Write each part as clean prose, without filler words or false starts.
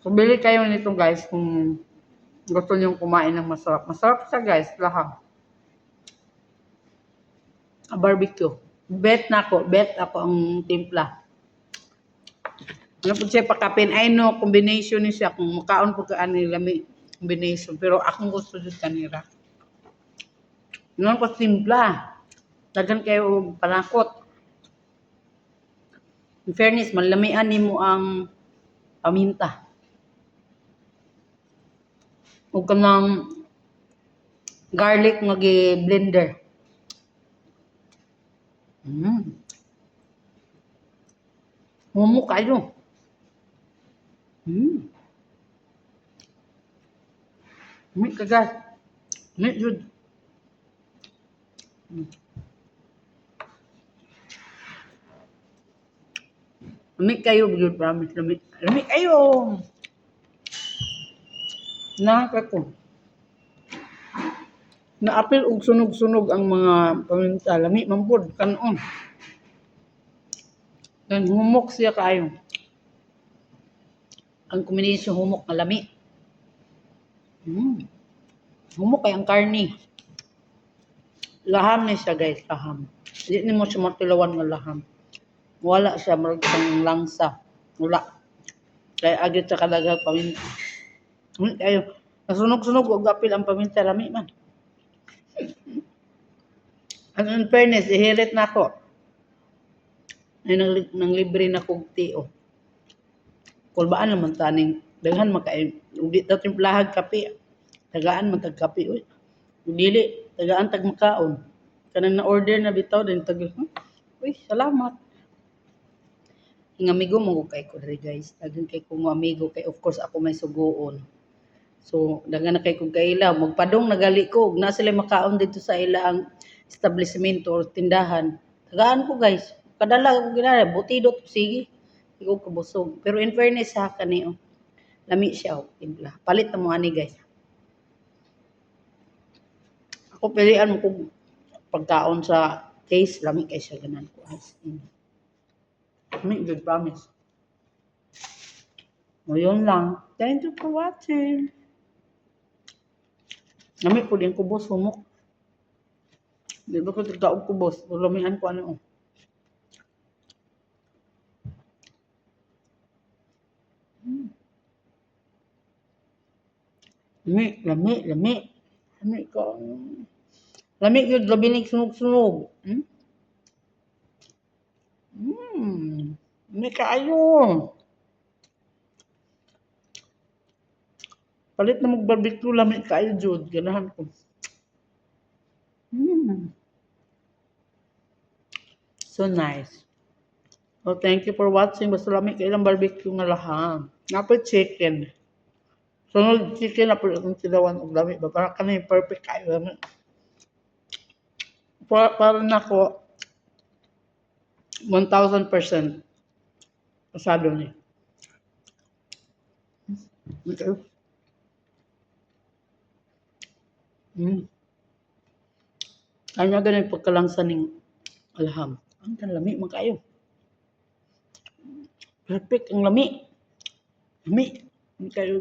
So, bili kayo nito guys kung gusto nyo kumain ng masarap. Masarap siya guys, laham. Barbecue. Bet ako ang timpla. Ano po siya pakapin, I know, combination ni siya, kung makaon po ka ani lami combination, pero akong gusto dito kanira. Ano po timpla. Dagan kayo panakot. In fairness, manlamian ni mo ang paminta. O kanang garlic nga blender. Mumu kayo. May kagat. May yun. Lami kayo, good promise. Lami kayo. Nakaka ko. Naapil og sunog-sunog ang mga paminta. Lami, mampod, kanon. Then humok siya kayo. Ang combination humok na lami. Humok kay ang karni. Laham ni siya guys, laham. Hindi ni mo siya matulawan ng laham. Wala siya marag sang langsa. Wala. Kaya agad sa kadagang paminta. Ayo, nasunog-sunog og apil ang paminta, lami man. Ang in fairness, ihirit na ako. Ay nang libre na kog tiyo. Kulbaan naman taning daghan makain. Udi ta timplahag kape. Tagaan man tag kape oy. Dili tagaan tag makaon. Kanang na-order na bitaw din tag. Uy, salamat. Ang amigo mo kay ko diri guys. Dagan kay kong amigo kay of course ako may sugoon. So dagan na kay kog kaila magpadong nagali ko na sila makaon dito sa ilang establishmento or tindahan. Tagaan ko guys. Kadala ko ginara butidot sige. Ikaw kabusog. Pero in fairness ha kaniyo. Lami siya o timpla. Palit na mo ani guys. Ako pilihan mo kung pagkaon sa taste, lami kay siya ganan ko. Lami, good promise. O yun lang. Thank you for watching. Lami po din kubos, humok. Di ba ko tigtaog kubos? Lamihan ko ano. Lami. Lami ka. Lami yun, labinig sunog-sunog. Lami kaayo. Palit na mag-barbecue, lami kaayo, Jude. Ganahan ko. So nice. So thank you for watching. Basta lami kayo ng barbecue nga laham. Napay chicken. Sunod chicken na po itong silawan og lami ba para kanay perfect kayo. Para na ko 1000% pasado ni. Okay. Ano ganun pagkalangsa ning alham. Ang lami man kayo. Perfect ang lami. Lami. Hindi kayo.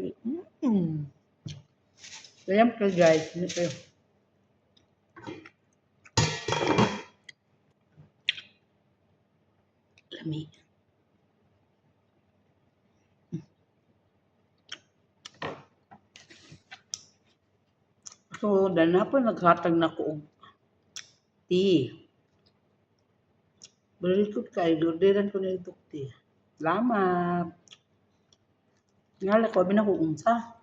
Kaya ka guys. Hindi kayo. Lami. So, dana po naghatag na ko og tea. Berikut kayo, orderan ko na ito tea. Salamat. Ngala ko, abin ako unsa.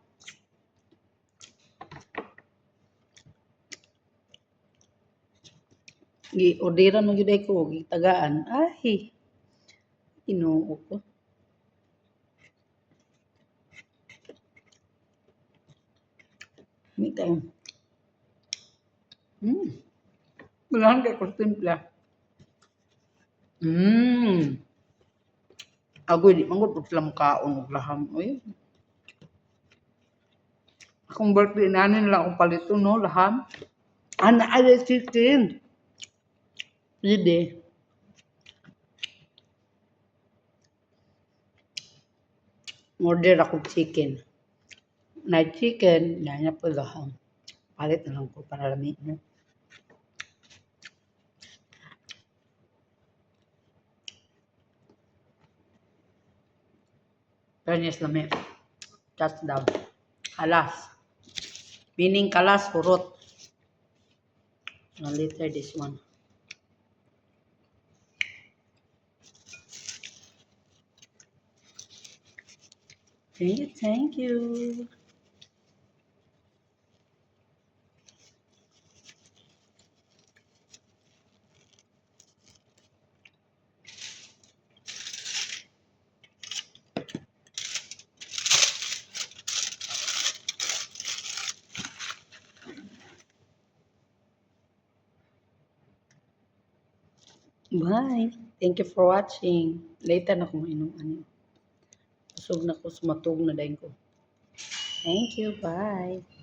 Orderan mo yun ko, tagaan. Ay, inuo ko. Hindi tayo. Malahan kayo ko timpla. Ako hindi mangod pag sila makaon og laham. Uy. Akong birthday nanin lang akong palito no, laham. Ana ay chicken. Pwede. Order ako chicken. Night chicken, nanya po lahang. Palit na lang ko para lami. No? Fairness lami. Touchdown. Kalas. Meaning kalas, hurot. Now later this one. Thank you, thank you. Bye. Thank you for watching. Later na kung inom ano. Busog na ko, sumatog na dahin ko. Thank you. Bye.